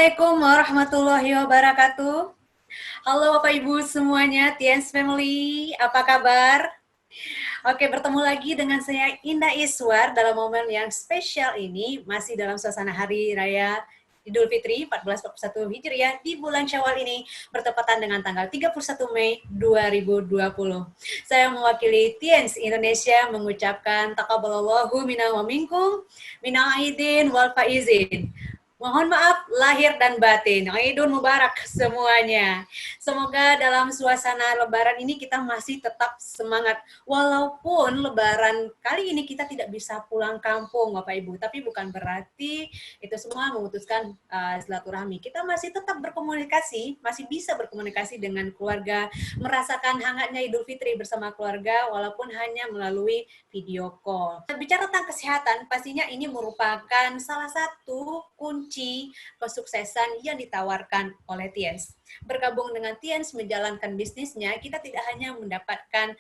Assalamualaikum warahmatullahi wabarakatuh. Halo Bapak Ibu semuanya, Tiens Family, apa kabar? Oke, bertemu lagi dengan saya Indah Iswar dalam momen yang spesial ini, masih dalam suasana Hari Raya Idul Fitri 1441 Hijriah di bulan Syawal ini, bertepatan dengan tanggal 31 Mei 2020. Saya mewakili Tiens Indonesia mengucapkan taqabbalallahu minna wa minkum, minal aidin wal faizin. Mohon maaf lahir dan batin. Idul Mubarak semuanya. Semoga dalam suasana Lebaran ini kita masih tetap semangat. Walaupun Lebaran kali ini kita tidak bisa pulang kampung, Bapak Ibu, tapi bukan berarti itu semua memutuskan silaturahmi. Kita masih tetap berkomunikasi, masih bisa berkomunikasi dengan keluarga, merasakan hangatnya Idul Fitri bersama keluarga, walaupun hanya melalui video call. Bicara tentang kesehatan, pastinya ini merupakan salah satu kunci kesuksesan yang ditawarkan oleh Tiens. Bergabung dengan Tiens menjalankan bisnisnya, kita tidak hanya mendapatkan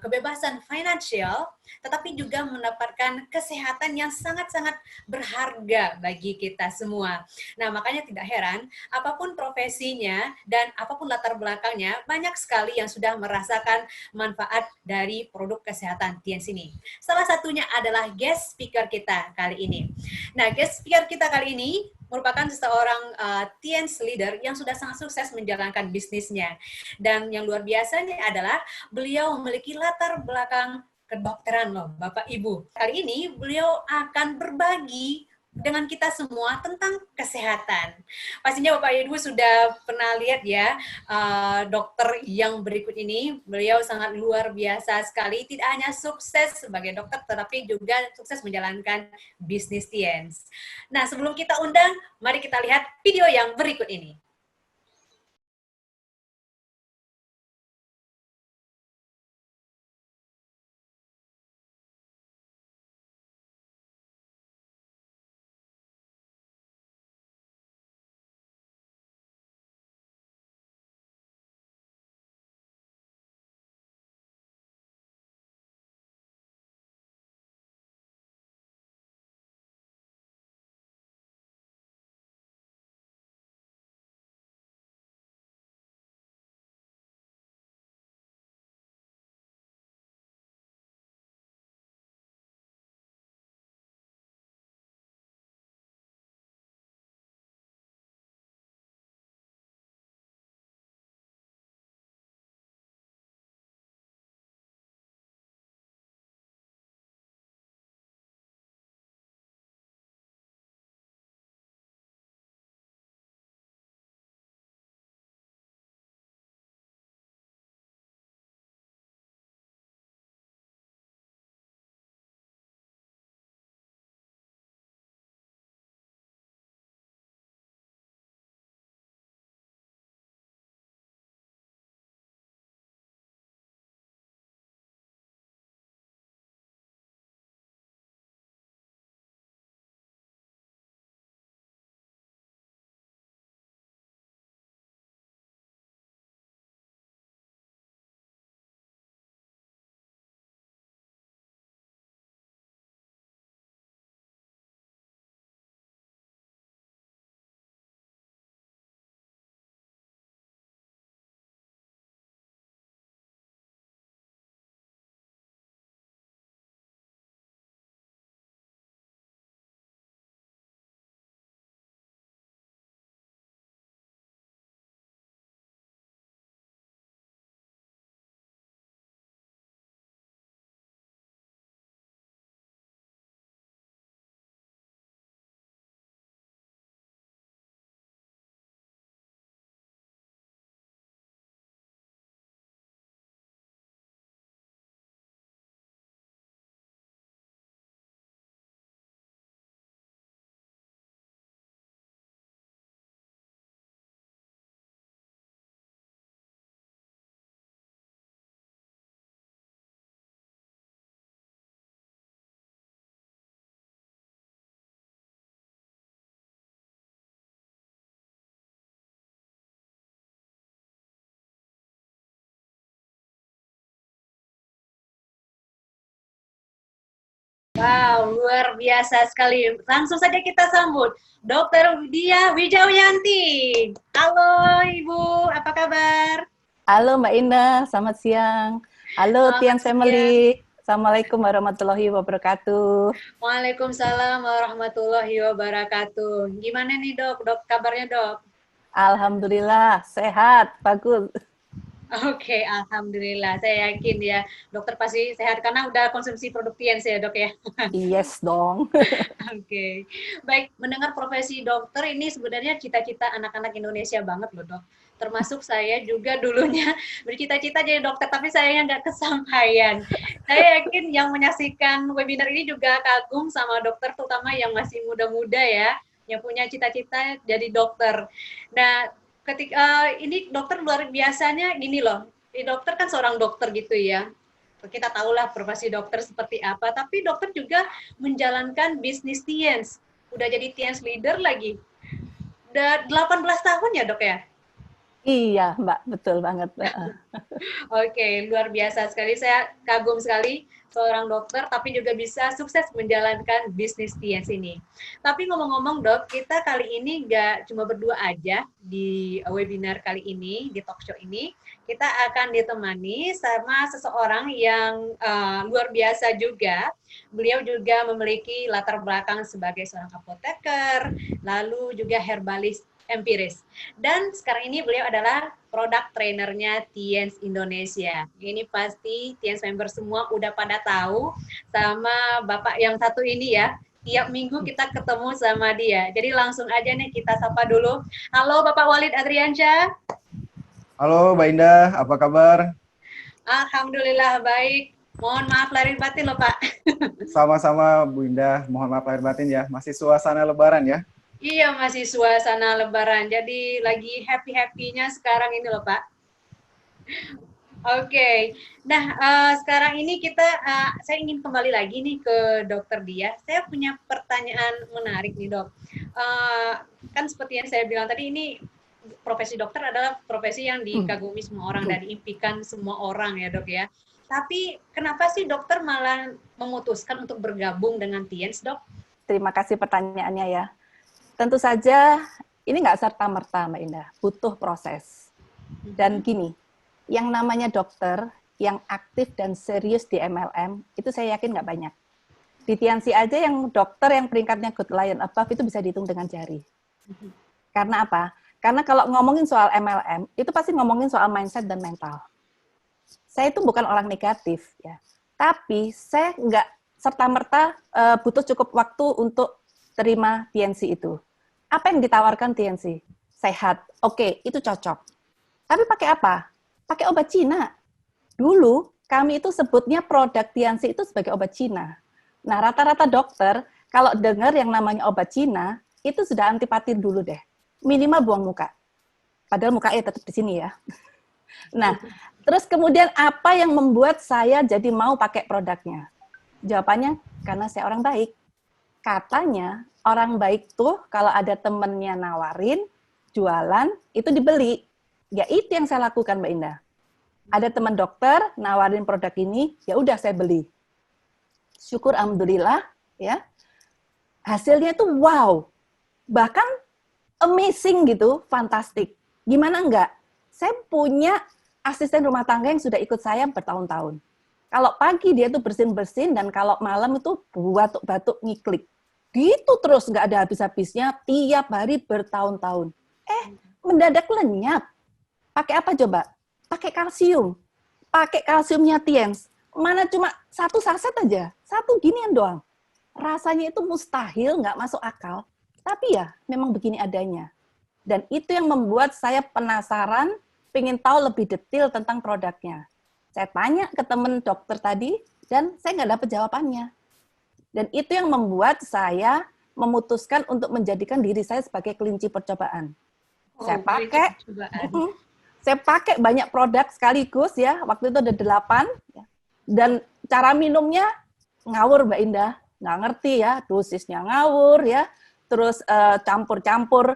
kebebasan finansial, tetapi juga mendapatkan kesehatan yang sangat-sangat berharga bagi kita semua. Nah, makanya tidak heran, apapun profesinya dan apapun latar belakangnya, banyak sekali yang sudah merasakan manfaat dari produk kesehatan Tiens ini. Salah satunya adalah guest speaker kita kali ini. Nah, guest speaker kita kali ini merupakan seseorang Tiens leader yang sudah sangat sukses menjalankan bisnisnya. Dan yang luar biasanya adalah beliau memiliki latar belakang kedokteran loh, Bapak Ibu. Kali ini beliau akan berbagi dengan kita semua tentang kesehatan. Pastinya Bapak Ibu sudah pernah lihat ya, dokter yang berikut ini, beliau sangat luar biasa sekali, tidak hanya sukses sebagai dokter, tetapi juga sukses menjalankan bisnis Tiens. Nah, sebelum kita undang, mari kita lihat video yang berikut ini. Wow, luar biasa sekali. Langsung saja kita sambut Dr. Dia Wijayanti. Halo Ibu, apa kabar? Halo Mbak Indah, selamat siang. Halo Selamat Tian siang. Family. Assalamualaikum warahmatullahi wabarakatuh. Waalaikumsalam warahmatullahi wabarakatuh. Gimana nih dok? Dok, kabarnya dok? Alhamdulillah, sehat, bagus. Oke, alhamdulillah. Saya yakin ya, dokter pasti sehat karena udah konsumsi produk Tiens ya dok ya. Yes dong. Oke, baik. Mendengar profesi dokter ini sebenarnya cita-cita anak-anak Indonesia banget loh dok. Termasuk saya juga dulunya bercita-cita jadi dokter, tapi sayangnya nggak kesampaian. Saya yakin yang menyaksikan webinar ini juga kagum sama dokter, terutama yang masih muda-muda ya, yang punya cita-cita jadi dokter. Nah, ketika ini dokter luar biasanya gini loh, di dokter kan seorang dokter gitu ya. Kita tahulah profesi dokter seperti apa, tapi dokter juga menjalankan bisnis Tiens. Udah jadi Tiens leader lagi. Udah 18 tahun ya dok ya? Iya Mbak, betul banget. Oke, luar biasa sekali. Saya kagum sekali seorang dokter, tapi juga bisa sukses menjalankan bisnis Tiens ini. Tapi ngomong-ngomong dok, kita kali ini nggak cuma berdua aja di webinar kali ini, di talk show ini. Kita akan ditemani sama seseorang yang luar biasa juga. Beliau juga memiliki latar belakang sebagai seorang apoteker, lalu juga herbalis empiris. Dan sekarang ini beliau adalah product trainernya Tiens Indonesia. Ini pasti Tiens member semua udah pada tahu sama Bapak yang satu ini ya. Tiap minggu kita ketemu sama dia. Jadi langsung aja nih kita sapa dulu. Halo Bapak Walid Adriansyah. Halo Mbak Indah, apa kabar? Alhamdulillah baik. Mohon maaf lahir batin loh Pak. Sama-sama Bu Indah, mohon maaf lahir batin ya. Masih suasana lebaran ya? Iya masih suasana lebaran. Jadi lagi happy-happynya sekarang ini loh Pak. Oke, nah sekarang ini saya ingin kembali lagi nih ke Dokter Dia. Saya punya pertanyaan menarik nih dok. Kan seperti yang saya bilang tadi, ini profesi dokter adalah profesi yang dikagumi semua orang dan diimpikan semua orang ya dok ya. Tapi kenapa sih dokter malah memutuskan untuk bergabung dengan Tiens dok? Terima kasih pertanyaannya ya. Tentu saja ini nggak serta-merta Mbak Indah, butuh proses. Dan gini, yang namanya dokter yang aktif dan serius di MLM, itu saya yakin nggak banyak. Di Tiansi aja yang dokter yang peringkatnya good lion above itu bisa dihitung dengan jari. Karena apa? Karena kalau ngomongin soal MLM, itu pasti ngomongin soal mindset dan mental. Saya itu bukan orang negatif, ya. Tapi saya nggak serta-merta butuh cukup waktu untuk terima TNC itu. Apa yang ditawarkan TNC? Sehat, oke, itu cocok. Tapi pakai apa? Pakai obat Cina. Dulu kami itu sebutnya produk TNC itu sebagai obat Cina. Nah, rata-rata dokter kalau dengar yang namanya obat Cina, itu sudah antipati dulu deh. Minimal buang muka. Padahal mukanya tetap di sini ya. Nah, terus kemudian apa yang membuat saya jadi mau pakai produknya? Jawabannya, karena saya orang baik. Katanya, orang baik tuh kalau ada temennya nawarin, jualan, itu dibeli. Ya itu yang saya lakukan Mbak Indah. Ada teman dokter nawarin produk ini, ya udah saya beli. Syukur alhamdulillah, ya. Hasilnya itu wow. Bahkan amazing gitu, fantastik. Gimana enggak? Saya punya asisten rumah tangga yang sudah ikut saya bertahun-tahun. Kalau pagi dia tuh bersin-bersin, dan kalau malam itu batuk-batuk ngiklik. Gitu terus, nggak ada habis-habisnya, tiap hari bertahun-tahun. Mendadak lenyap. Pakai apa coba? Pakai kalsium. Pakai kalsiumnya Tiens. Mana cuma satu saset aja. Satu ginian doang. Rasanya itu mustahil, nggak masuk akal. Tapi ya, memang begini adanya. Dan itu yang membuat saya penasaran, pengen tahu lebih detail tentang produknya. Saya tanya ke teman dokter tadi, dan saya nggak dapat jawabannya. Dan itu yang membuat saya memutuskan untuk menjadikan diri saya sebagai kelinci percobaan. Saya pakai banyak produk sekaligus ya, waktu itu ada 8, dan cara minumnya ngawur Mbak Indah, nggak ngerti ya, dosisnya ngawur ya, terus campur-campur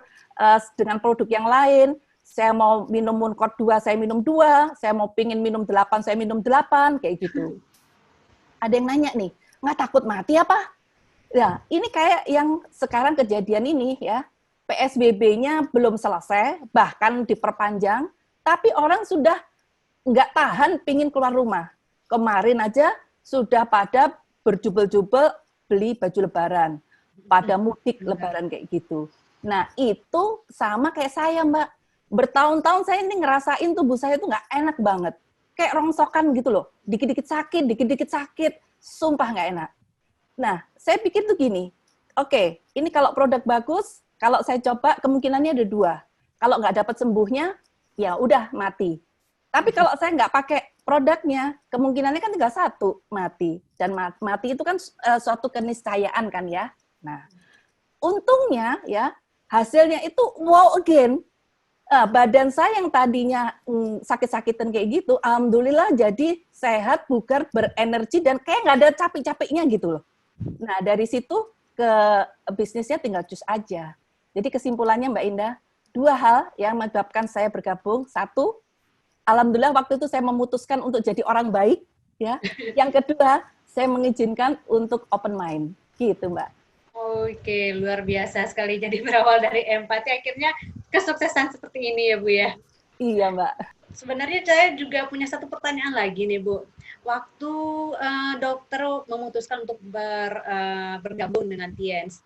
dengan produk yang lain. Saya mau minum Mooncott 2, saya minum 2. Saya mau pingin minum 8, saya minum 8. Kayak gitu. Ada yang nanya nih, nggak takut mati apa? Ya, ini kayak yang sekarang kejadian ini ya, PSBB-nya belum selesai, bahkan diperpanjang, tapi orang sudah nggak tahan pingin keluar rumah. Kemarin aja sudah pada berjubel-jubel beli baju lebaran, pada mudik lebaran kayak gitu. Nah, itu sama kayak saya, Mbak. Bertahun-tahun saya ini ngerasain tubuh saya itu nggak enak banget. Kayak rongsokan gitu loh. Dikit-dikit sakit. Sumpah nggak enak. Nah, saya pikir tuh gini, oke, ini kalau produk bagus, kalau saya coba kemungkinannya ada 2. Kalau nggak dapat sembuhnya, ya udah mati. Tapi kalau saya nggak pakai produknya, kemungkinannya kan tinggal 1, mati. Dan mati itu kan suatu keniscayaan kan ya. Nah, untungnya ya, hasilnya itu wow again. Badan saya yang tadinya sakit-sakitan kayak gitu, alhamdulillah jadi sehat, bugar, berenergi, dan kayak nggak ada capek-capeknya gitu loh. Nah, dari situ ke bisnisnya tinggal cus aja. Jadi kesimpulannya Mbak Indah, 2 hal yang menyebabkan saya bergabung. 1, alhamdulillah waktu itu saya memutuskan untuk jadi orang baik. Ya. Yang kedua, saya mengizinkan untuk open mind. Gitu Mbak. Oke, luar biasa sekali. Jadi berawal dari empati, akhirnya kesuksesan seperti ini ya Bu ya. Iya Mbak. Sebenarnya saya juga punya satu pertanyaan lagi nih Bu. Waktu dokter memutuskan untuk bergabung dengan Tiens,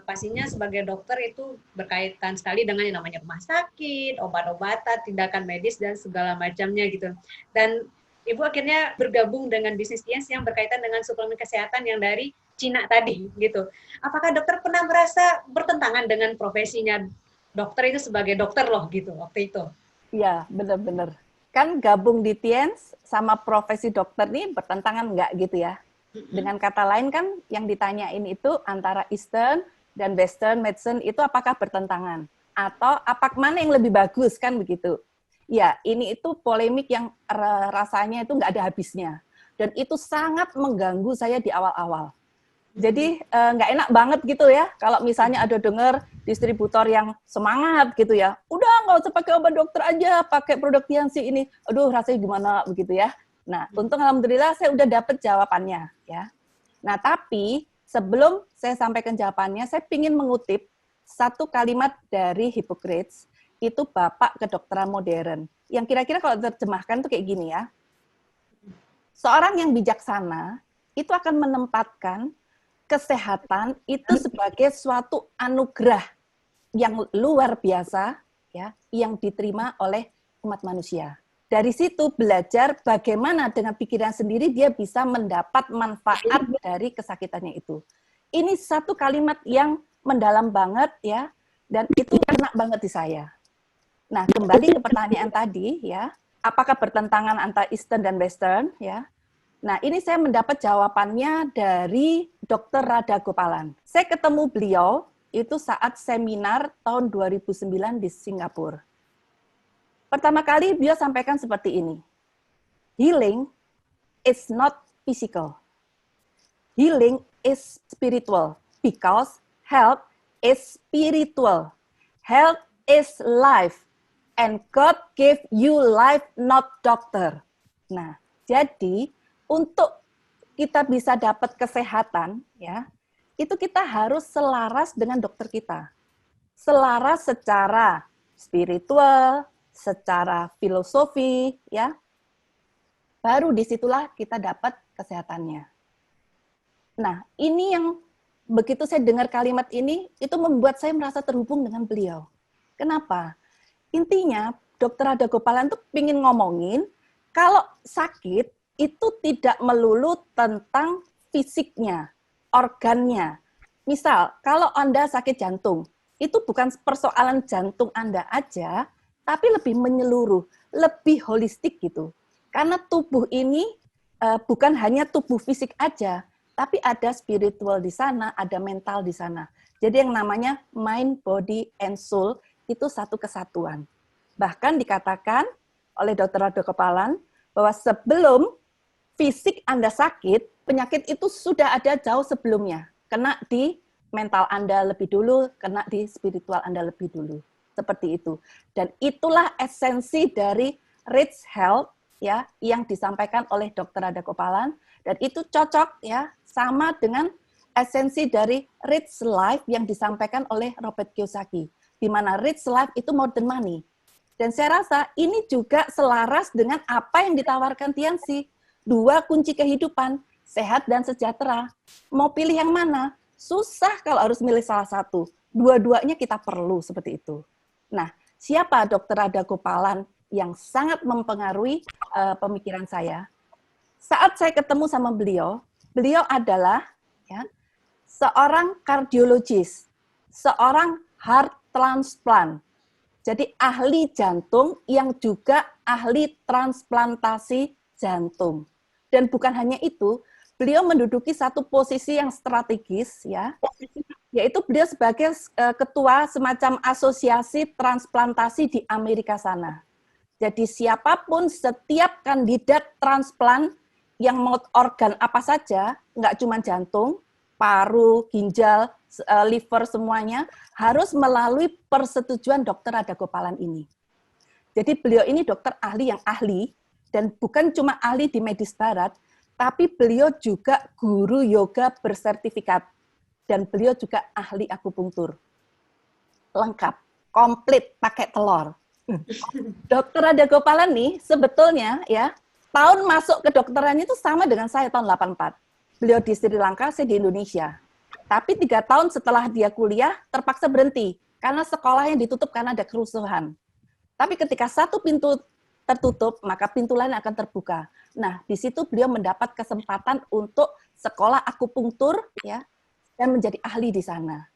pastinya sebagai dokter itu berkaitan sekali dengan yang namanya rumah sakit, obat-obatan, tindakan medis dan segala macamnya gitu. Dan Ibu akhirnya bergabung dengan bisnis Tiens yang berkaitan dengan suplemen kesehatan yang dari Cina tadi gitu. Apakah dokter pernah merasa bertentangan dengan profesinya dokter itu sebagai dokter loh gitu waktu itu? Iya, benar-benar. Kan gabung di Tiens sama profesi dokter nih bertentangan nggak gitu ya? Dengan kata lain kan yang ditanyain itu antara Eastern dan Western medicine itu apakah bertentangan? Atau mana yang lebih bagus kan begitu? Ya, ini itu polemik yang rasanya itu nggak ada habisnya. Dan itu sangat mengganggu saya di awal-awal. Jadi nggak enak banget gitu ya, kalau misalnya ada dengar distributor yang semangat gitu ya, udah nggak usah pakai obat dokter aja, pakai produk Tianxi ini, aduh rasanya gimana begitu ya. Nah, untung alhamdulillah saya udah dapet jawabannya ya. Nah, tapi sebelum saya sampaikan jawabannya, saya ingin mengutip satu kalimat dari Hippocrates, itu Bapak Kedokteran Modern, yang kira-kira kalau terjemahkan tuh kayak gini ya, seorang yang bijaksana itu akan menempatkan kesehatan itu sebagai suatu anugerah yang luar biasa ya, yang diterima oleh umat manusia. Dari situ belajar bagaimana dengan pikiran sendiri dia bisa mendapat manfaat dari kesakitannya itu. Ini satu kalimat yang mendalam banget ya, dan itu kena banget di saya. Nah, kembali ke pertanyaan tadi ya, apakah bertentangan antara Eastern dan Western ya? Nah, ini saya mendapat jawabannya dari Dr. Radha Gopalan. Saya ketemu beliau itu saat seminar tahun 2009 di Singapura. Pertama kali beliau sampaikan seperti ini. Healing is not physical. Healing is spiritual because health is spiritual. Health is life and God gave you life, not doctor. Nah, jadi untuk kita bisa dapat kesehatan, ya, itu kita harus selaras dengan dokter kita. Selaras secara spiritual, secara filosofi, ya. Baru disitulah kita dapat kesehatannya. Nah, ini yang begitu saya dengar kalimat ini, itu membuat saya merasa terhubung dengan beliau. Kenapa? Intinya, Dr. Radha Gopalan tuh ingin ngomongin, kalau sakit, itu tidak melulu tentang fisiknya, organnya. Misal, kalau Anda sakit jantung, itu bukan persoalan jantung Anda aja, tapi lebih menyeluruh, lebih holistik gitu. Karena tubuh ini bukan hanya tubuh fisik aja, tapi ada spiritual di sana, ada mental di sana. Jadi yang namanya mind, body, and soul itu satu kesatuan. Bahkan dikatakan oleh Dr. Radha Gopalan bahwa sebelum fisik Anda sakit, penyakit itu sudah ada jauh sebelumnya. Kena di mental Anda lebih dulu, kena di spiritual Anda lebih dulu. Seperti itu. Dan itulah esensi dari Rich Health ya yang disampaikan oleh Dr. Radha Gopalan, dan itu cocok ya sama dengan esensi dari Rich Life yang disampaikan oleh Robert Kiyosaki, di mana Rich Life itu more than money. Dan saya rasa ini juga selaras dengan apa yang ditawarkan Tianxi, 2 kunci kehidupan, sehat dan sejahtera. Mau pilih yang mana? Susah kalau harus milih salah satu. Dua-duanya kita perlu seperti itu. Nah, siapa Dr. Radha Gopalan yang sangat mempengaruhi pemikiran saya? Saat saya ketemu sama beliau, beliau adalah ya, seorang kardiologis, seorang heart transplant. Jadi ahli jantung yang juga ahli transplantasi jantung. Dan bukan hanya itu, beliau menduduki satu posisi yang strategis, ya, yaitu beliau sebagai ketua semacam asosiasi transplantasi di Amerika sana. Jadi siapapun, setiap kandidat transplant yang mau organ apa saja, nggak cuma jantung, paru, ginjal, liver, semuanya, harus melalui persetujuan Dr. Radha Gopalan ini. Jadi beliau ini dokter ahli yang ahli, dan bukan cuma ahli di medis barat, tapi beliau juga guru yoga bersertifikat. Dan beliau juga ahli akupunktur. Lengkap, komplit, pakai telur. Dr. Radha Gopalan nih sebetulnya ya, tahun masuk ke kedokteran itu sama dengan saya tahun 84. Beliau di Sri Lanka, saya di Indonesia. Tapi 3 tahun setelah dia kuliah, terpaksa berhenti. Karena sekolahnya ditutup karena ada kerusuhan. Tapi ketika satu pintu tertutup, maka pintu lain akan terbuka. Nah, di situ beliau mendapat kesempatan untuk sekolah akupunktur ya, dan menjadi ahli di sana.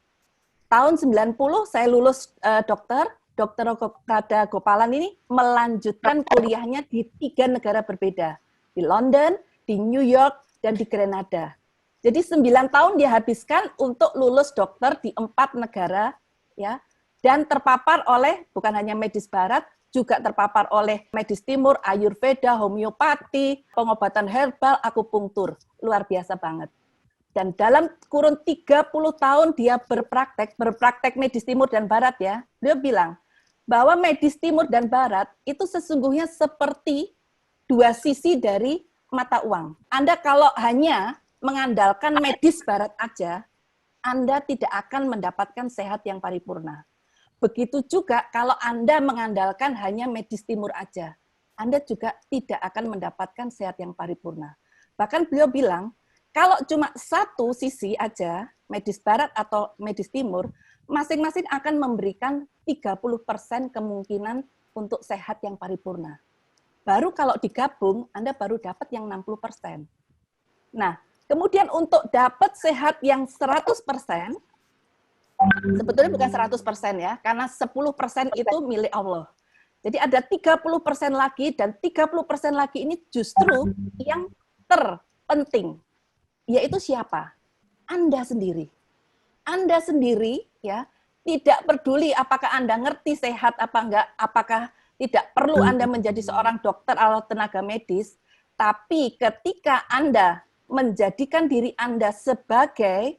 Tahun 90 saya lulus dokter. Dr. Radha Gopalan ini melanjutkan kuliahnya di 3 negara berbeda. Di London, di New York, dan di Grenada. Jadi 9 tahun dia habiskan untuk lulus dokter di 4 negara, ya, dan terpapar oleh bukan hanya medis barat, juga terpapar oleh medis timur, Ayurveda, homeopati, pengobatan herbal, akupunktur. Luar biasa banget. Dan dalam kurun 30 tahun dia berpraktek medis timur dan barat ya, beliau bilang bahwa medis timur dan barat itu sesungguhnya seperti 2 sisi dari mata uang. Anda kalau hanya mengandalkan medis barat aja, Anda tidak akan mendapatkan sehat yang paripurna. Begitu juga kalau Anda mengandalkan hanya medis timur aja, Anda juga tidak akan mendapatkan sehat yang paripurna. Bahkan beliau bilang, kalau cuma satu sisi aja, medis barat atau medis timur, masing-masing akan memberikan 30% kemungkinan untuk sehat yang paripurna. Baru kalau digabung, Anda baru dapat yang 60%. Nah, kemudian untuk dapat sehat yang 100%, sebetulnya bukan 100% ya, karena 10% itu milik Allah. Jadi ada 30% lagi, dan 30% lagi ini justru yang terpenting. Yaitu siapa? Anda sendiri. Anda sendiri ya, tidak peduli apakah Anda ngerti sehat apa enggak, apakah tidak perlu Anda menjadi seorang dokter atau tenaga medis, tapi ketika Anda menjadikan diri Anda sebagai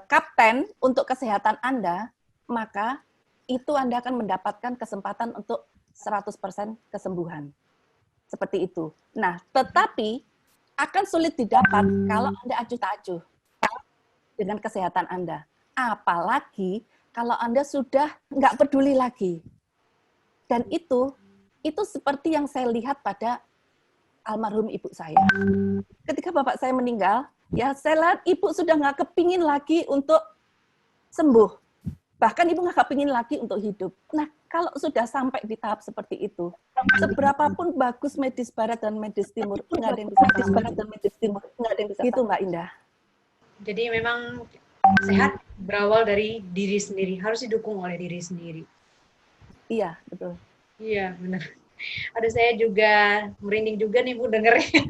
kapten untuk kesehatan Anda, maka itu Anda akan mendapatkan kesempatan untuk 100% kesembuhan. Seperti itu. Nah, tetapi akan sulit didapat kalau Anda acuh tak acuh dengan kesehatan Anda. Apalagi kalau Anda sudah nggak peduli lagi. Dan itu seperti yang saya lihat pada almarhum ibu saya. Ketika bapak saya meninggal, ya saya lihat ibu sudah nggak kepingin lagi untuk sembuh. Bahkan ibu nggak kepingin lagi untuk hidup. Nah, kalau sudah sampai di tahap seperti itu, seberapapun bagus medis barat dan medis timur, nggak ada yang bisa medis barat dan medis timur, nggak ada yang bisa. Gitu Mbak Indah. Jadi memang sehat berawal dari diri sendiri, harus didukung oleh diri sendiri. Iya, betul. Iya, benar. Aduh, saya juga merinding juga nih Bu dengernya.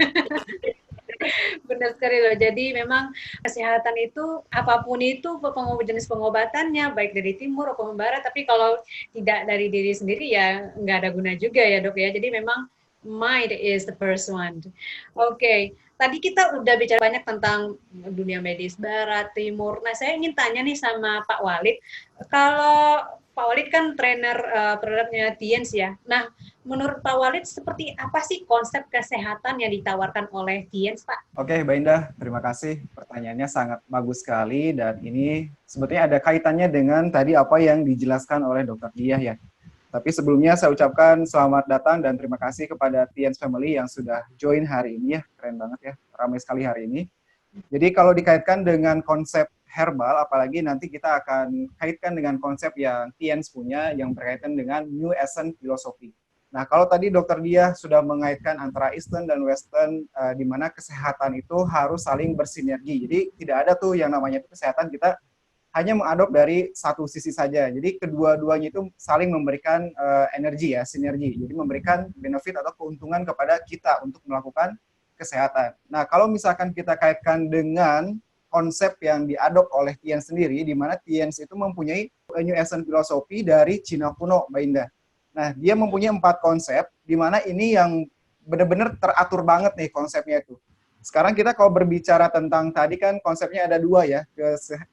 Benar sekali loh. Jadi memang kesehatan itu apapun itu jenis pengobatannya, baik dari timur maupun barat, tapi kalau tidak dari diri sendiri ya nggak ada guna juga ya Dok ya. Jadi memang mind is the first one. Oke. Tadi kita udah bicara banyak tentang dunia medis barat, timur. Nah, saya ingin tanya nih sama Pak Walid, kalau Pak Walid kan trainer produknya Tiens ya. Nah, menurut Pak Walid seperti apa sih konsep kesehatan yang ditawarkan oleh Tiens, Pak? Oke, Mbak Indah, terima kasih. Pertanyaannya sangat bagus sekali dan ini sebetulnya ada kaitannya dengan tadi apa yang dijelaskan oleh Dr. Diah ya. Tapi sebelumnya saya ucapkan selamat datang dan terima kasih kepada Tiens Family yang sudah join hari ini ya. Keren banget ya, ramai sekali hari ini. Jadi kalau dikaitkan dengan konsep herbal, apalagi nanti kita akan kaitkan dengan konsep yang Tiens punya yang berkaitan dengan New Essence Philosophy. Nah, kalau tadi Dokter Dia sudah mengaitkan antara Eastern dan Western, di mana kesehatan itu harus saling bersinergi. Jadi tidak ada tuh yang namanya kesehatan kita hanya mengadop dari satu sisi saja. Jadi kedua-duanya itu saling memberikan energi ya, sinergi. Jadi memberikan benefit atau keuntungan kepada kita untuk melakukan kesehatan. Nah, kalau misalkan kita kaitkan dengan konsep yang diadop oleh Tiens sendiri, di mana Tiens itu mempunyai New Essence Philosophy dari Cina kuno, Mbak Indah. Nah, dia mempunyai 4 konsep, di mana ini yang benar-benar teratur banget nih konsepnya itu. Sekarang kita kalau berbicara tentang tadi kan konsepnya ada 2 ya,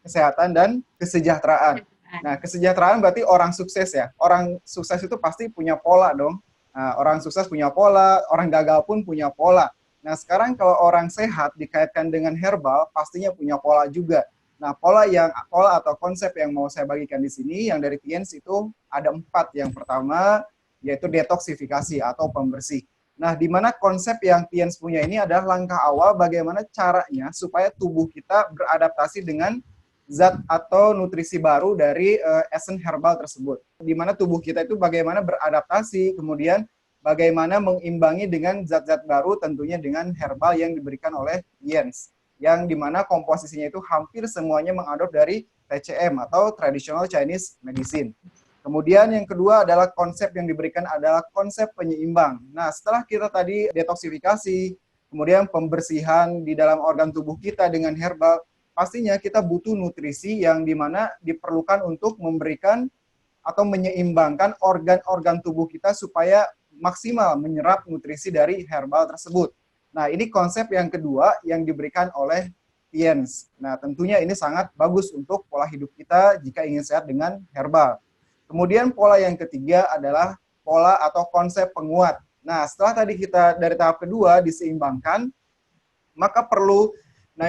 kesehatan dan kesejahteraan. Nah, kesejahteraan berarti orang sukses ya. Orang sukses itu pasti punya pola dong. Nah, orang sukses punya pola, orang gagal pun punya pola. Nah, sekarang kalau orang sehat dikaitkan dengan herbal, pastinya punya pola juga. Nah, pola atau konsep yang mau saya bagikan di sini, yang dari Tiens itu ada 4. Yang pertama, yaitu detoksifikasi atau pembersih. Nah, di mana konsep yang Tiens punya ini adalah langkah awal bagaimana caranya supaya tubuh kita beradaptasi dengan zat atau nutrisi baru dari essence herbal tersebut. Di mana tubuh kita itu bagaimana beradaptasi, kemudian bagaimana mengimbangi dengan zat-zat baru tentunya dengan herbal yang diberikan oleh Tiens. Yang di mana komposisinya itu hampir semuanya mengadop dari TCM atau Traditional Chinese Medicine. Kemudian yang kedua adalah konsep yang diberikan adalah konsep penyeimbang. Nah, setelah kita tadi detoksifikasi, kemudian pembersihan di dalam organ tubuh kita dengan herbal, pastinya kita butuh nutrisi yang dimana diperlukan untuk memberikan atau menyeimbangkan organ-organ tubuh kita supaya maksimal menyerap nutrisi dari herbal tersebut. Nah, ini konsep yang kedua yang diberikan oleh Tiens. Nah, tentunya ini sangat bagus untuk pola hidup kita jika ingin sehat dengan herbal. Kemudian pola yang ketiga adalah pola atau konsep penguat. Nah, setelah tadi kita dari tahap kedua diseimbangkan, maka perlu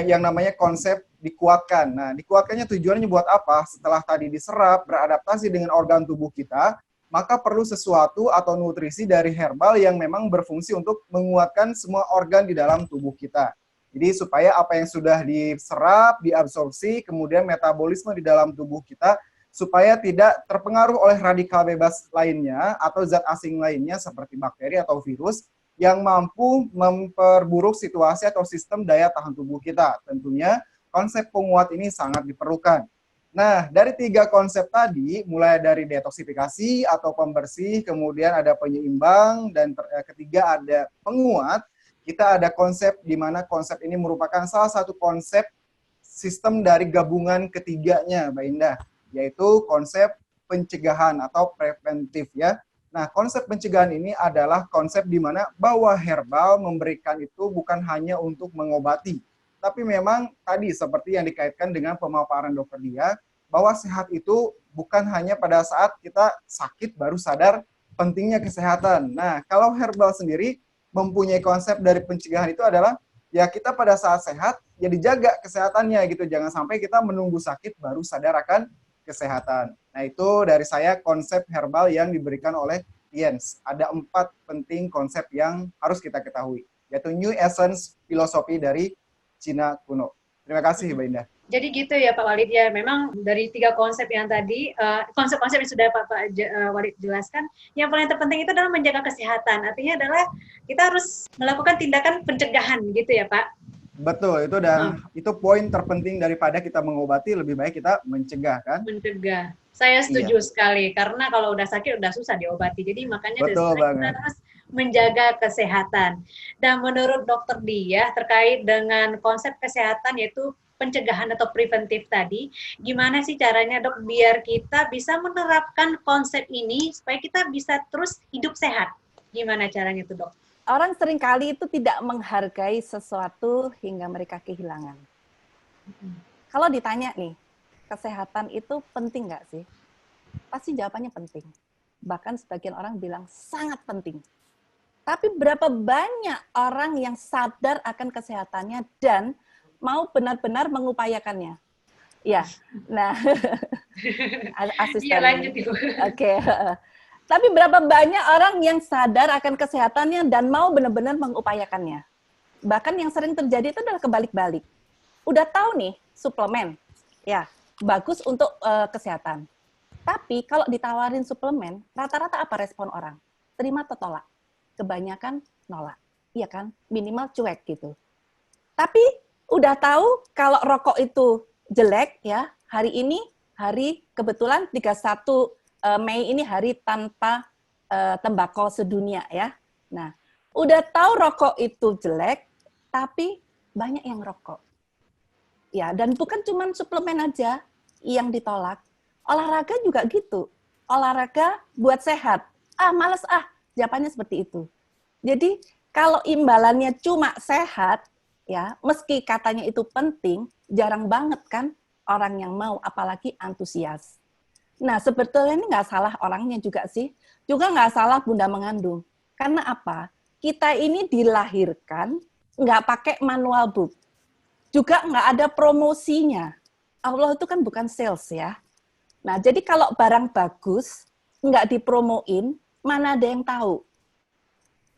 yang namanya konsep dikuatkan. Nah, dikuatkannya tujuannya buat apa? Setelah tadi diserap, beradaptasi dengan organ tubuh kita, maka perlu sesuatu atau nutrisi dari herbal yang memang berfungsi untuk menguatkan semua organ di dalam tubuh kita. Jadi supaya apa yang sudah diserap, diabsorpsi, kemudian metabolisme di dalam tubuh kita supaya tidak terpengaruh oleh radikal bebas lainnya atau zat asing lainnya seperti bakteri atau virus yang mampu memperburuk situasi atau sistem daya tahan tubuh kita. Tentunya konsep penguat ini sangat diperlukan. Nah, dari 3 konsep tadi, mulai dari detoksifikasi atau pembersih, kemudian ada penyeimbang, dan ketiga ada penguat, kita ada konsep di mana konsep ini merupakan salah satu konsep sistem dari gabungan ketiganya, Mbak Indah, yaitu konsep pencegahan atau preventif ya. Nah, konsep pencegahan ini adalah konsep di mana bahwa herbal memberikan itu bukan hanya untuk mengobati, tapi memang tadi seperti yang dikaitkan dengan pemaparan Dokter Dia, bahwa sehat itu bukan hanya pada saat kita sakit baru sadar pentingnya kesehatan. Nah, kalau herbal sendiri mempunyai konsep dari pencegahan itu adalah ya kita pada saat sehat ya dijaga kesehatannya gitu, jangan sampai kita menunggu sakit baru sadar akan kesehatan. Nah, itu dari saya konsep herbal yang diberikan oleh Tiens. Ada 4 penting konsep yang harus kita ketahui, yaitu New Essence Philosophy dari Cina kuno. Terima kasih, Mbak Indah. Jadi gitu ya Pak Walid ya, memang dari 3 konsep yang tadi, konsep-konsep yang sudah Pak Walid jelaskan, yang paling terpenting itu adalah menjaga kesehatan. Artinya adalah kita harus melakukan tindakan pencegahan gitu ya Pak. Betul, itu itu poin terpenting daripada kita mengobati, lebih baik kita mencegah kan? Mencegah. Saya setuju sekali, karena kalau udah sakit udah susah diobati. Jadi makanya kita harus menjaga kesehatan. Dan menurut Dokter Dia terkait dengan konsep kesehatan yaitu pencegahan atau preventif tadi, gimana sih caranya Dok biar kita bisa menerapkan konsep ini supaya kita bisa terus hidup sehat? Gimana caranya tuh Dok? Orang seringkali itu tidak menghargai sesuatu hingga mereka kehilangan. Kalau ditanya nih, kesehatan itu penting nggak sih? Pasti jawabannya penting. Bahkan sebagian orang bilang sangat penting. Tapi berapa banyak orang yang sadar akan kesehatannya dan mau benar-benar mengupayakannya? Ya, nah, Iya, asisten lanjut ini. Ibu. Oke. Tapi berapa banyak orang yang sadar akan kesehatannya dan mau benar-benar mengupayakannya? Bahkan yang sering terjadi itu adalah kebalik-balik. Udah tahu nih, suplemen, ya, bagus untuk kesehatan. Tapi kalau ditawarin suplemen, rata-rata apa respon orang? Terima atau tolak? Kebanyakan nolak. Iya kan? Minimal cuek gitu. Tapi udah tahu kalau rokok itu jelek ya, hari ini hari kebetulan 31 Mei ini hari tanpa tembakau sedunia ya. Nah, udah tahu rokok itu jelek, tapi banyak yang rokok. Ya, dan bukan cuma suplemen aja yang ditolak. Olahraga juga gitu. Olahraga buat sehat. Ah, males ah, jawabannya seperti itu. Jadi, kalau imbalannya cuma sehat, ya, meski katanya itu penting, jarang banget kan orang yang mau, apalagi antusias. Nah, sebetulnya ini nggak salah orangnya juga sih. Juga nggak salah bunda mengandung. Karena apa? Kita ini dilahirkan nggak pakai manual book. Juga nggak ada promosinya. Allah itu kan bukan sales ya. Nah, jadi kalau barang bagus, nggak dipromoin, mana ada yang tahu.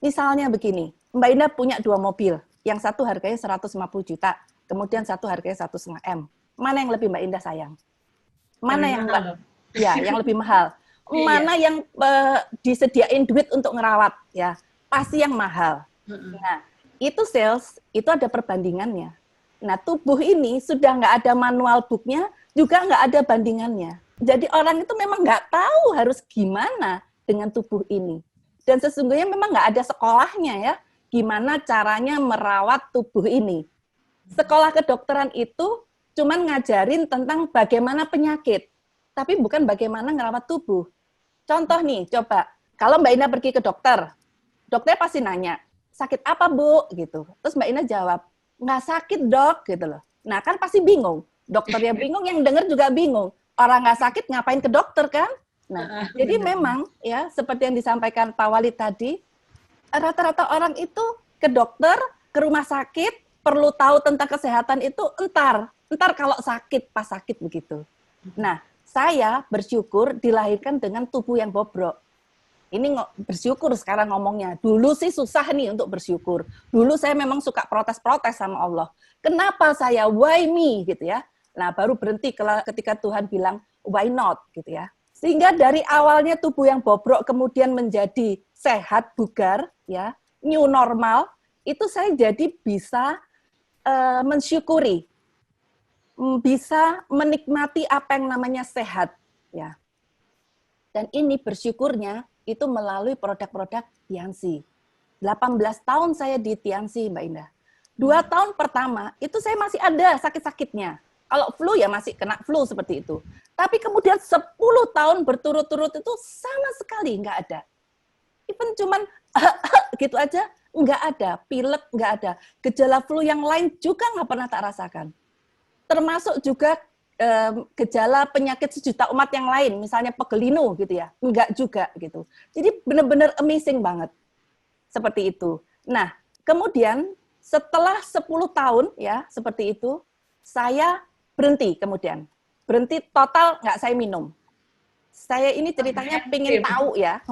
Misalnya begini, Mbak Indah punya 2 mobil, yang satu harganya 150 juta, kemudian satu harganya 1,5 M. Mana yang lebih Mbak Indah sayang? Mana Lebih yang mahal, Mbak? Ya, yang lebih mahal. Iya. Mana yang disediain duit untuk ngerawat? Ya, pasti yang mahal. Nah, itu sales, itu ada perbandingannya. Nah, tubuh ini sudah nggak ada manual book-nya, juga nggak ada bandingannya. Jadi orang itu memang nggak tahu harus gimana dengan tubuh ini. Dan sesungguhnya memang nggak ada sekolahnya ya, gimana caranya merawat tubuh ini. Sekolah kedokteran itu cuman ngajarin tentang bagaimana penyakit, tapi bukan bagaimana ngerawat tubuh. Contoh nih, coba, kalau Mbak Ina pergi ke dokter, dokternya pasti nanya, sakit apa Bu? Gitu. Terus Mbak Ina jawab, nggak sakit dok, gitu loh. Nah kan pasti bingung, dokternya bingung, yang dengar juga bingung. Orang nggak sakit ngapain ke dokter kan? Nah, jadi memang ya seperti yang disampaikan Pak Walid tadi, rata-rata orang itu ke dokter, ke rumah sakit, perlu tahu tentang kesehatan itu entar kalau sakit, pas sakit begitu. Nah, saya bersyukur dilahirkan dengan tubuh yang bobrok. Ini bersyukur sekarang ngomongnya. Dulu sih susah nih untuk bersyukur. Dulu saya memang suka protes-protes sama Allah. Kenapa saya? Why me? Gitu ya. Nah, baru berhenti ketika Tuhan bilang, why not? Gitu ya. Sehingga dari awalnya tubuh yang bobrok kemudian menjadi sehat, bugar, ya, new normal, itu saya jadi bisa mensyukuri, bisa menikmati apa yang namanya sehat. Ya. Dan ini bersyukurnya itu melalui produk-produk Tiansi. 18 tahun saya di Tiansi, Mbak Indah. 2 tahun pertama, itu saya masih ada sakit-sakitnya. Kalau flu ya masih kena flu seperti itu. Tapi kemudian 10 tahun berturut-turut itu sama sekali nggak ada. Even cuman gitu aja, nggak ada. Pilek nggak ada. Gejala flu yang lain juga nggak pernah tak rasakan. Termasuk juga gejala penyakit sejuta umat yang lain, misalnya pegelinu gitu ya, enggak juga gitu. Jadi benar-benar amazing banget. Seperti itu. Nah, kemudian setelah 10 tahun ya, seperti itu, saya berhenti kemudian. Berhenti total nggak saya minum. Saya ini ceritanya pengen tahu ya,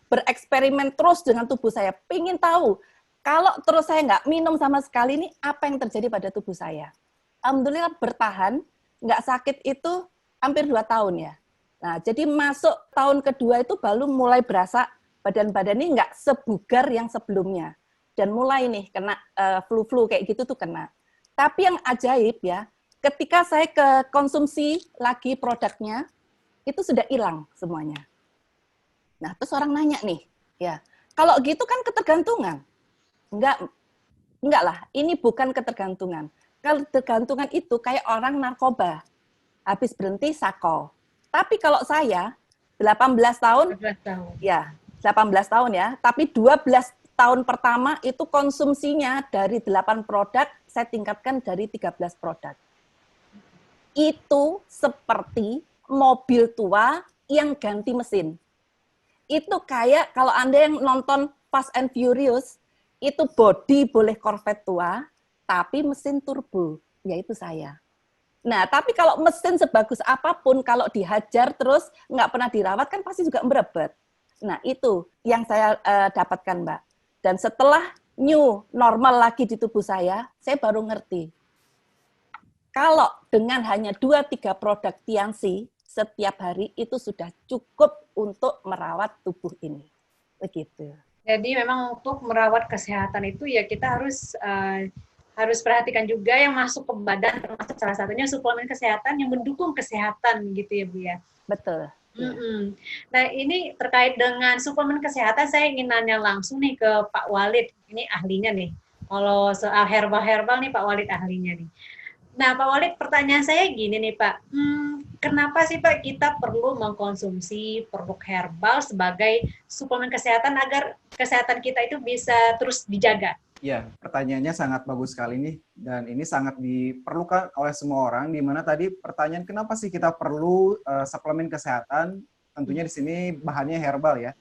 bereksperimen terus dengan tubuh saya, pengen tahu. Kalau terus saya nggak minum sama sekali ini, apa yang terjadi pada tubuh saya? Alhamdulillah bertahan, nggak sakit itu hampir 2 tahun ya. Nah, jadi masuk tahun kedua itu baru mulai berasa badan-badan ini nggak sebugar yang sebelumnya. Dan mulai nih kena flu-flu kayak gitu tuh kena. Tapi yang ajaib ya, ketika saya ke konsumsi lagi produknya, itu sudah hilang semuanya. Nah, terus orang nanya nih, ya, kalau gitu kan ketergantungan. Enggak lah, ini bukan ketergantungan. Ketergantungan itu kayak orang narkoba. Habis berhenti sakol. Tapi kalau saya 18 tahun, 18 tahun. ya 18 tahun ya, tapi 12 tahun pertama itu konsumsinya dari 8 produk, saya tingkatkan dari 13 produk. Itu seperti mobil tua yang ganti mesin. Itu kayak kalau Anda yang nonton Fast and Furious, itu body boleh Corvette tua, tapi mesin turbo, yaitu saya. Nah, tapi kalau mesin sebagus apapun, kalau dihajar terus nggak pernah dirawat, kan pasti juga merebet. Nah, itu yang saya dapatkan, Mbak. Dan setelah new normal lagi di tubuh saya baru ngerti. Kalau dengan hanya 2-3 produk Tianxi setiap hari, itu sudah cukup untuk merawat tubuh ini. Begitu. Jadi memang untuk merawat kesehatan itu ya kita harus perhatikan juga yang masuk ke badan, termasuk salah satunya suplemen kesehatan yang mendukung kesehatan gitu ya Bu ya. Betul. Nah ini terkait dengan suplemen kesehatan, saya ingin nanya langsung nih ke Pak Walid, ini ahlinya nih. Kalau soal herbal-herbal nih Pak Walid ahlinya nih. Nah Pak Walid, pertanyaan saya gini nih Pak, kenapa sih Pak kita perlu mengkonsumsi produk herbal sebagai suplemen kesehatan agar kesehatan kita itu bisa terus dijaga? Ya, pertanyaannya sangat bagus sekali nih, dan ini sangat diperlukan oleh semua orang, di mana tadi pertanyaan kenapa sih kita perlu suplemen kesehatan, tentunya di sini bahannya herbal ya.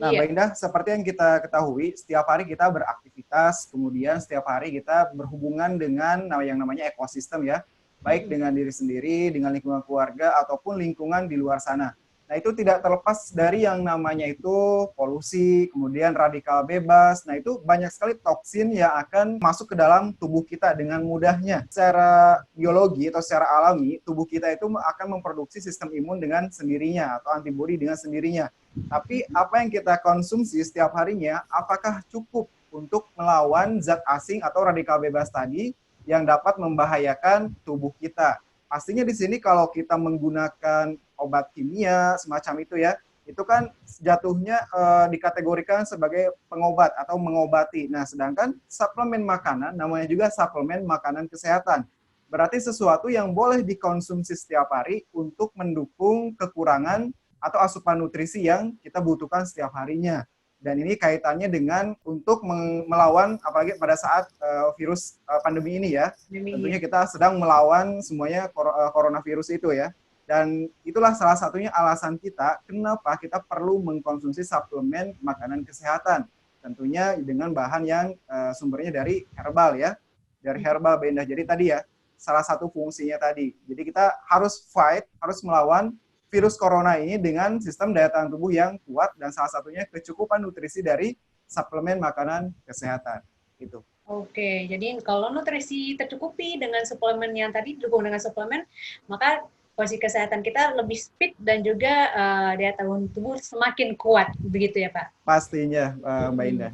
Nah, Mbak Indah, seperti yang kita ketahui, setiap hari kita beraktivitas, kemudian setiap hari kita berhubungan dengan yang namanya ekosistem ya, baik dengan diri sendiri, dengan lingkungan keluarga, ataupun lingkungan di luar sana. Nah, itu tidak terlepas dari yang namanya itu polusi, kemudian radikal bebas. Nah, itu banyak sekali toksin yang akan masuk ke dalam tubuh kita dengan mudahnya. Secara biologi atau secara alami, tubuh kita itu akan memproduksi sistem imun dengan sendirinya atau antibodi dengan sendirinya. Tapi apa yang kita konsumsi setiap harinya, apakah cukup untuk melawan zat asing atau radikal bebas tadi yang dapat membahayakan tubuh kita? Pastinya di sini kalau kita menggunakan obat kimia semacam itu ya, itu kan jatuhnya dikategorikan sebagai pengobat atau mengobati. Nah, sedangkan suplemen makanan namanya juga suplemen makanan kesehatan. Berarti sesuatu yang boleh dikonsumsi setiap hari untuk mendukung kekurangan atau asupan nutrisi yang kita butuhkan setiap harinya. Dan ini kaitannya dengan untuk melawan, apalagi pada saat virus pandemi ini ya, tentunya kita sedang melawan semuanya coronavirus itu ya. Dan itulah salah satunya alasan kita kenapa kita perlu mengkonsumsi suplemen makanan kesehatan. Tentunya dengan bahan yang sumbernya dari herbal ya, dari herbal Mbak Indah. Jadi tadi ya, salah satu fungsinya tadi. Jadi kita harus fight, harus melawan virus corona ini dengan sistem daya tahan tubuh yang kuat dan salah satunya kecukupan nutrisi dari suplemen makanan kesehatan. Gitu. Oke, jadi kalau nutrisi tercukupi dengan suplemen yang tadi didukung dengan suplemen, maka kondisi kesehatan kita lebih fit dan juga daya tahan tubuh semakin kuat, begitu ya Pak? Pastinya Mbak Indah.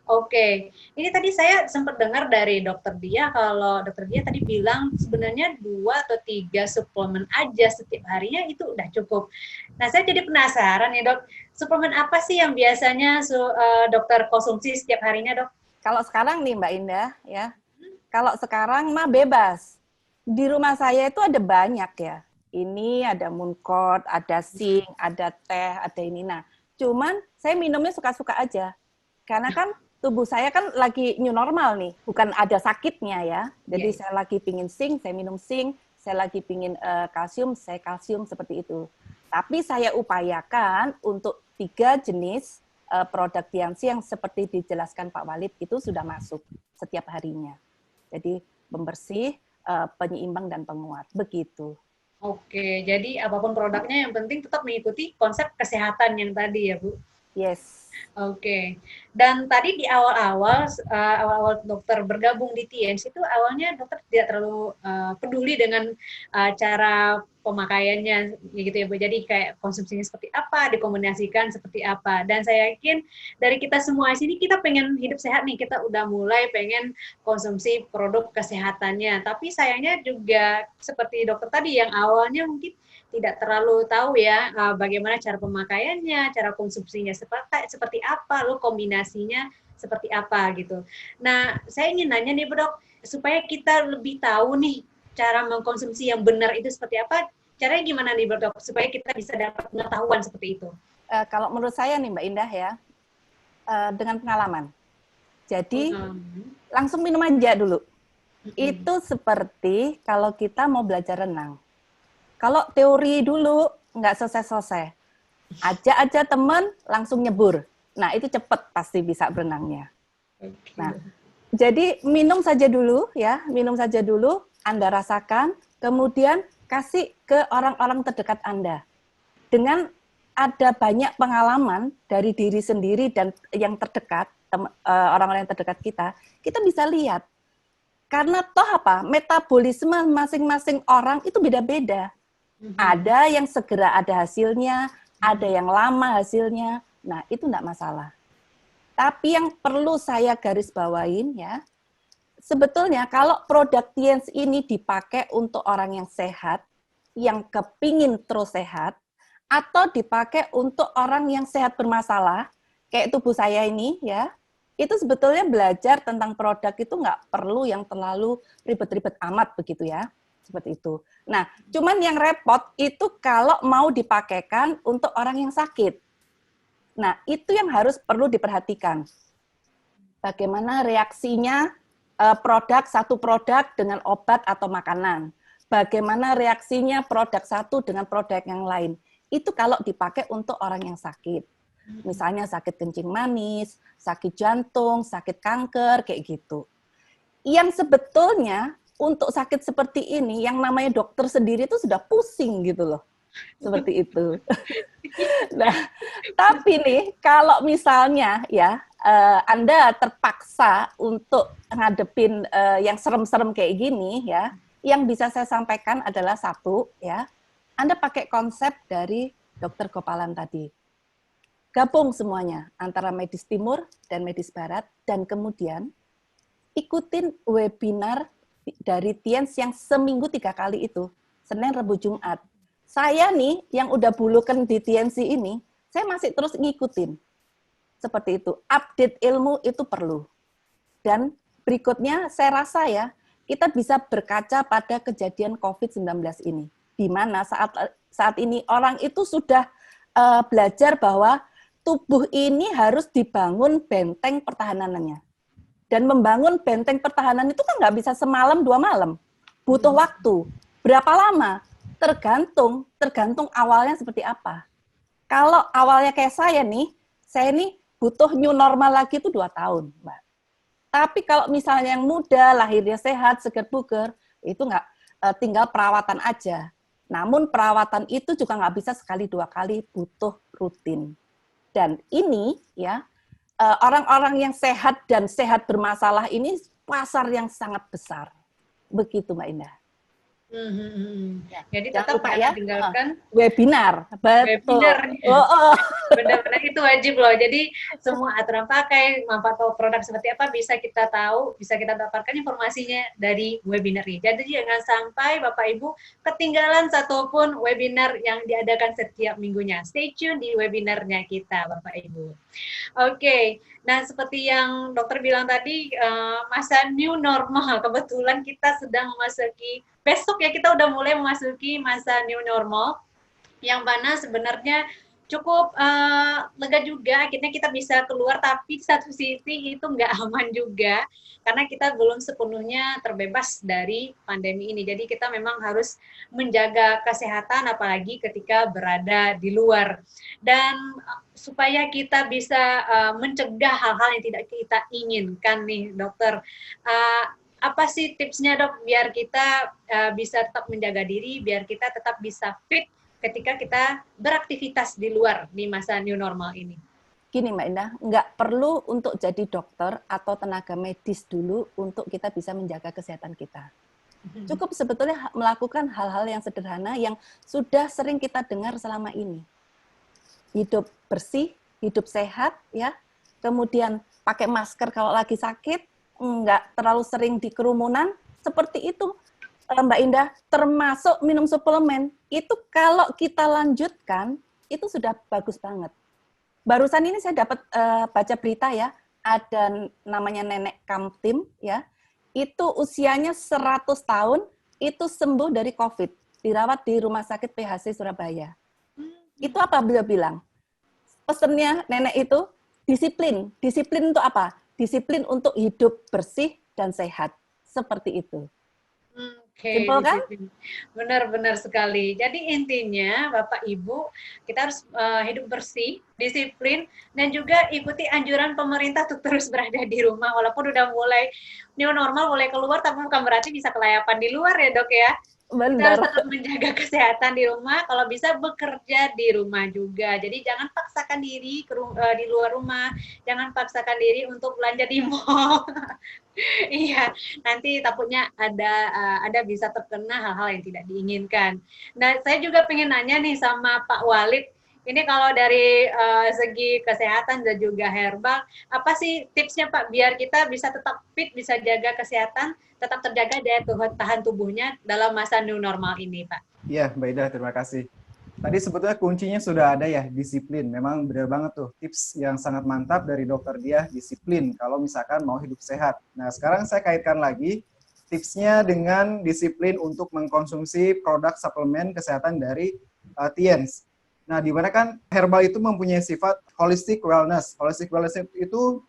Oke, ini tadi saya sempat dengar dari dokter Dia, kalau dokter Dia tadi bilang sebenarnya 2 atau 3 suplemen aja setiap harinya itu udah cukup. Nah, saya jadi penasaran nih dok, suplemen apa sih yang biasanya dokter konsumsi setiap harinya dok? Kalau sekarang nih Mbak Indah ya, kalau sekarang mah bebas. Di rumah saya itu ada banyak ya. Ini ada Mooncort, ada zinc, ada teh, ada ini. Nah, cuman saya minumnya suka-suka aja. Karena kan tubuh saya kan lagi new normal nih, bukan ada sakitnya ya. Jadi saya lagi pingin zinc, saya minum zinc, saya lagi pingin kalsium, saya kalsium seperti itu. Tapi saya upayakan untuk 3 jenis produk Tianxi yang seperti dijelaskan Pak Walid itu sudah masuk setiap harinya. Jadi pembersih, penyeimbang dan penguat, begitu. Oke, jadi apapun produknya yang penting tetap mengikuti konsep kesehatan yang tadi ya Bu. Yes. Oke, dan tadi di awal-awal dokter bergabung di TIENS itu awalnya dokter tidak terlalu peduli dengan cara pemakaiannya, gitu ya Bu. Jadi kayak konsumsinya seperti apa, dikombinasikan seperti apa. Dan saya yakin dari kita semua di sini kita pengen hidup sehat nih, kita udah mulai pengen konsumsi produk kesehatannya. Tapi sayangnya juga seperti dokter tadi yang awalnya mungkin tidak terlalu tahu ya bagaimana cara pemakaiannya, cara konsumsinya seperti apa, lalu kombinasinya seperti apa gitu. Nah, saya ingin nanya nih Bu Dok, supaya kita lebih tahu nih cara mengkonsumsi yang benar itu seperti apa, caranya gimana nih Bu Dok, supaya kita bisa dapat pengetahuan seperti itu? Kalau menurut saya nih Mbak Indah ya, dengan pengalaman. Jadi langsung minum aja dulu. Itu seperti kalau kita mau belajar renang. Kalau teori dulu nggak selesai-selesai. Ajak aja teman langsung nyebur. Nah, itu cepet pasti bisa berenangnya. Nah, jadi minum saja dulu ya, minum saja dulu, Anda rasakan, kemudian kasih ke orang-orang terdekat Anda. Dengan ada banyak pengalaman dari diri sendiri dan yang terdekat, orang-orang yang terdekat kita bisa lihat. Karena toh apa, metabolisme masing-masing orang itu beda-beda. Ada yang segera ada hasilnya, ada yang lama hasilnya. Nah, itu enggak masalah. Tapi yang perlu saya garis bawain ya, sebetulnya kalau produk Tiens ini dipakai untuk orang yang sehat, yang kepingin terus sehat, atau dipakai untuk orang yang sehat bermasalah, kayak tubuh saya ini ya, itu sebetulnya belajar tentang produk itu nggak perlu yang terlalu ribet-ribet amat begitu ya, seperti itu. Nah, cuman yang repot itu kalau mau dipakaikan untuk orang yang sakit. Nah, itu yang harus perlu diperhatikan. Bagaimana reaksinya satu produk dengan obat atau makanan. Bagaimana reaksinya produk satu dengan produk yang lain. Itu kalau dipakai untuk orang yang sakit. Misalnya sakit kencing manis, sakit jantung, sakit kanker, kayak gitu. Yang sebetulnya untuk sakit seperti ini, yang namanya dokter sendiri itu sudah pusing gitu loh. Seperti itu. Nah, tapi nih kalau misalnya ya Anda terpaksa untuk ngadepin yang serem-serem kayak gini ya, yang bisa saya sampaikan adalah satu ya, Anda pakai konsep dari Dr. Gopalan tadi. Gabung semuanya antara medis timur dan medis barat dan kemudian ikutin webinar dari Tiens yang seminggu 3 kali itu, Senin, Rabu, Jumat. Saya nih, yang udah bulukan di TNC ini, saya masih terus ngikutin. Seperti itu. Update ilmu itu perlu. Dan berikutnya, saya rasa ya, kita bisa berkaca pada kejadian COVID-19 ini. Di mana saat ini orang itu sudah belajar bahwa tubuh ini harus dibangun benteng pertahanannya. Dan membangun benteng pertahanan itu kan nggak bisa semalam 2 malam. Butuh waktu. Berapa lama? Tergantung awalnya seperti apa. Kalau awalnya kayak saya nih butuh new normal lagi itu 2 tahun, Mbak. Tapi kalau misalnya yang muda, lahirnya sehat, seger buger, itu nggak tinggal perawatan aja. Namun perawatan itu juga nggak bisa sekali 2 kali, butuh rutin. Dan ini ya orang-orang yang sehat dan sehat bermasalah ini pasar yang sangat besar. Begitu, Mbak Indah. Ya. Jadi tetap ya tinggalkan webinar, betul. Webinar. Benar-benar itu wajib loh. Jadi semua aturan pakai, manfaat produk seperti apa bisa kita tahu, bisa kita dapatkan informasinya dari webinar ini. Jadi jangan sampai Bapak Ibu ketinggalan satupun webinar yang diadakan setiap minggunya. Stay tune di webinarnya kita, Bapak Ibu. Oke, nah seperti yang dokter bilang tadi, masa new normal, kebetulan kita sedang memasuki, besok ya kita udah mulai memasuki masa new normal, yang mana sebenarnya cukup lega juga, akhirnya kita bisa keluar, tapi satu sisi itu nggak aman juga, karena kita belum sepenuhnya terbebas dari pandemi ini. Jadi kita memang harus menjaga kesehatan, apalagi ketika berada di luar. Dan supaya kita bisa mencegah hal-hal yang tidak kita inginkan nih, dokter, apa sih tipsnya dok, biar kita bisa tetap menjaga diri, biar kita tetap bisa fit ketika kita beraktivitas di luar di masa new normal ini? Gini Mbak Indah, nggak perlu untuk jadi dokter atau tenaga medis dulu untuk kita bisa menjaga kesehatan kita. Cukup sebetulnya melakukan hal-hal yang sederhana yang sudah sering kita dengar selama ini. Hidup bersih, hidup sehat, ya. Kemudian pakai masker kalau lagi sakit, nggak terlalu sering di kerumunan, seperti itu. Mbak Indah, termasuk minum suplemen, itu kalau kita lanjutkan, itu sudah bagus banget. Barusan ini saya dapat baca berita ya, ada namanya Nenek Kamtim, ya, itu usianya 100 tahun, itu sembuh dari COVID, dirawat di Rumah Sakit PHC Surabaya. Itu apa beliau bilang? Pesennya nenek itu, disiplin. Disiplin untuk apa? Disiplin untuk hidup bersih dan sehat. Seperti itu. Oke, Simpel kan? disiplin. Benar-benar sekali. Jadi intinya Bapak Ibu, kita harus hidup bersih, disiplin, dan juga ikuti anjuran pemerintah untuk terus berada di rumah. Walaupun udah mulai new normal, mulai keluar, tapi bukan berarti bisa kelayapan di luar ya dok ya. Kita harus Benar. tetap menjaga kesehatan di rumah, kalau bisa bekerja di rumah juga. Jadi jangan paksakan diri di luar rumah, jangan paksakan diri untuk belanja di mall. Iya, nanti takutnya ada bisa terkena hal-hal yang tidak diinginkan. Nah, saya juga pengen nanya nih sama Pak Walid, ini kalau dari segi kesehatan dan juga herbal, apa sih tipsnya Pak biar kita bisa tetap fit, bisa jaga kesehatan, tetap terjaga daya tahan tubuhnya dalam masa new normal ini, Pak? Iya, Mbak Ida, terima kasih. Tadi sebetulnya kuncinya sudah ada ya, disiplin. Memang benar banget tuh, tips yang sangat mantap dari dokter dia, disiplin kalau misalkan mau hidup sehat. Nah, sekarang saya kaitkan lagi tipsnya dengan disiplin untuk mengkonsumsi produk suplemen kesehatan dari Tiens. Nah, di mana kan herbal itu mempunyai sifat holistic wellness. Holistic wellness itu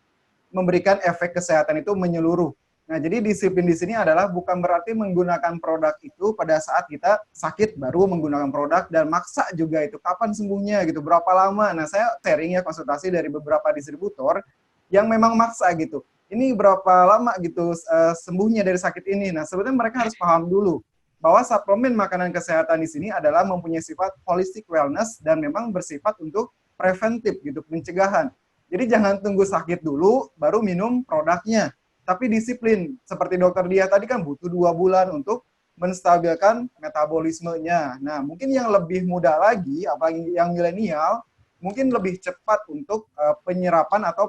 memberikan efek kesehatan itu menyeluruh. Nah, jadi disiplin di sini adalah bukan berarti menggunakan produk itu pada saat kita sakit baru menggunakan produk dan maksa juga itu kapan sembuhnya gitu, berapa lama. Nah, saya sharing ya konsultasi dari beberapa distributor yang memang maksa gitu. Ini berapa lama gitu sembuhnya dari sakit ini. Nah, sebenarnya mereka harus paham dulu bahwa suplemen makanan kesehatan di sini adalah mempunyai sifat holistic wellness dan memang bersifat untuk preventif gitu, pencegahan. Jadi jangan tunggu sakit dulu baru minum produknya. Tapi disiplin, seperti dokter dia tadi kan butuh 2 bulan untuk menstabilkan metabolismenya. Nah, mungkin yang lebih muda lagi, apalagi yang milenial, mungkin lebih cepat untuk penyerapan atau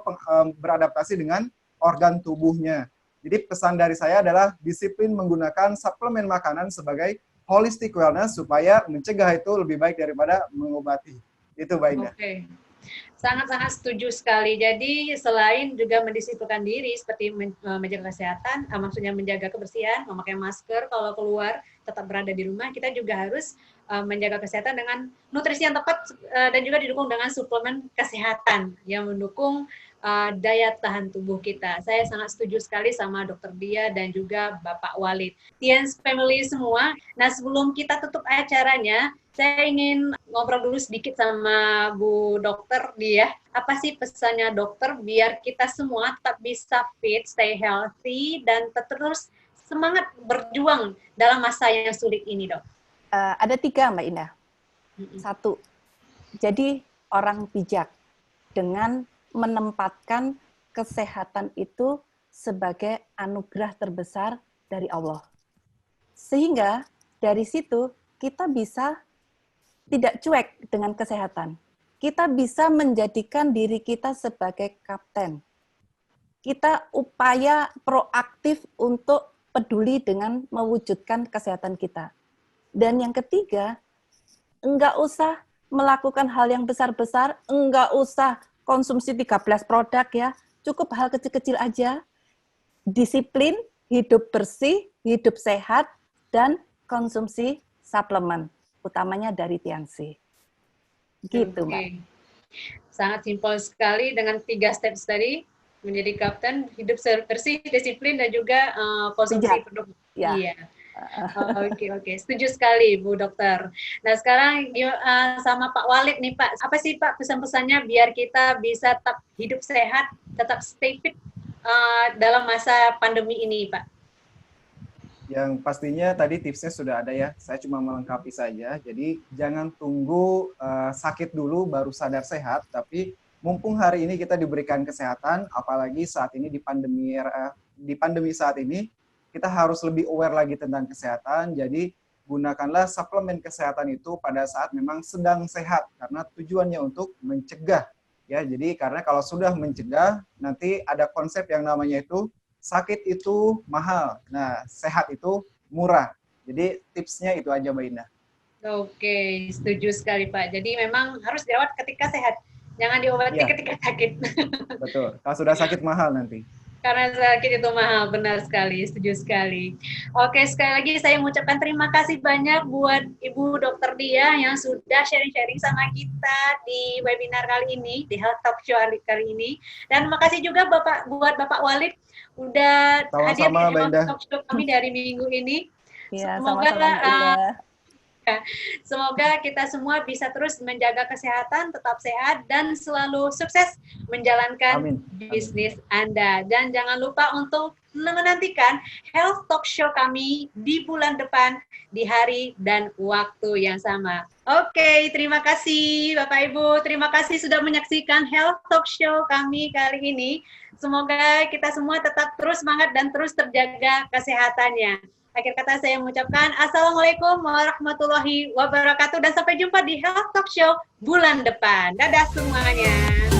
beradaptasi dengan organ tubuhnya. Jadi pesan dari saya adalah disiplin menggunakan suplemen makanan sebagai holistic wellness supaya mencegah itu lebih baik daripada mengobati. Itu, Mbak Indah. Oke. Sangat-sangat setuju sekali. Jadi selain juga mendisiplinkan diri seperti menjaga kesehatan, maksudnya menjaga kebersihan, memakai masker kalau keluar, tetap berada di rumah, kita juga harus menjaga kesehatan dengan nutrisi yang tepat dan juga didukung dengan suplemen kesehatan yang mendukung daya tahan tubuh kita. Saya sangat setuju sekali sama Dokter Dia dan juga Bapak Walid. Tiens Family semua. Nah, sebelum kita tutup acaranya, saya ingin ngobrol dulu sedikit sama Bu Dokter Dia. Apa sih pesannya dokter biar kita semua tetap bisa fit, stay healthy, dan terus semangat berjuang dalam masa yang sulit ini, Dok? Ada 3, Mbak Indah. 1, jadi orang bijak dengan menempatkan kesehatan itu sebagai anugerah terbesar dari Allah. Sehingga dari situ kita bisa tidak cuek dengan kesehatan. Kita bisa menjadikan diri kita sebagai kapten. Kita upaya proaktif untuk peduli dengan mewujudkan kesehatan kita. Dan yang ketiga, enggak usah melakukan hal yang besar-besar, enggak usah konsumsi 13 produk ya, cukup hal kecil-kecil aja. Disiplin, hidup bersih, hidup sehat, dan konsumsi suplemen, utamanya dari Tiansi. Gitu, Mbak. Sangat simpel sekali dengan 3 steps tadi, menjadi kapten, hidup bersih, disiplin, dan juga konsumsi produk. Ya. Iya. Oke. Setuju sekali, Bu Dokter. Nah, sekarang sama Pak Walid nih, Pak. Apa sih, Pak, pesan-pesannya biar kita bisa tetap hidup sehat, tetap stay fit dalam masa pandemi ini, Pak? Yang pastinya tadi tipsnya sudah ada ya, saya cuma melengkapi saja. Jadi jangan tunggu sakit dulu baru sadar sehat, tapi mumpung hari ini kita diberikan kesehatan, apalagi saat ini di pandemi saat ini, kita harus lebih aware lagi tentang kesehatan. Jadi gunakanlah suplemen kesehatan itu pada saat memang sedang sehat, karena tujuannya untuk mencegah. Ya, jadi karena kalau sudah mencegah, nanti ada konsep yang namanya itu sakit itu mahal. Nah, sehat itu murah. Jadi tipsnya itu aja, Mbak Indah. Oke, setuju sekali, Pak. Jadi memang harus dirawat ketika sehat. Jangan diobati ketika sakit. Betul. Kalau sudah sakit mahal nanti. Karena sakit itu mahal, benar sekali, setuju sekali. Oke, sekali lagi saya mengucapkan terima kasih banyak buat Ibu Dokter Dia yang sudah sharing-sharing sama kita di webinar kali ini, di Health Talk Show kali ini. Dan terima kasih juga buat Bapak Walid udah hadir di Health Talk Show kami dari minggu ini. Ya, Semoga sama-sama Mbak Indah. Semoga kita semua bisa terus menjaga kesehatan, tetap sehat, dan selalu sukses menjalankan Amin. bisnis Anda. Dan jangan lupa untuk menantikan Health Talk Show kami di bulan depan, di hari dan waktu yang sama. Oke, terima kasih Bapak Ibu. Terima kasih sudah menyaksikan Health Talk Show kami kali ini. Semoga kita semua tetap terus semangat dan terus terjaga kesehatannya. Akhir kata saya mengucapkan Assalamualaikum warahmatullahi wabarakatuh dan sampai jumpa di Health Talk Show bulan depan. Dadah semuanya.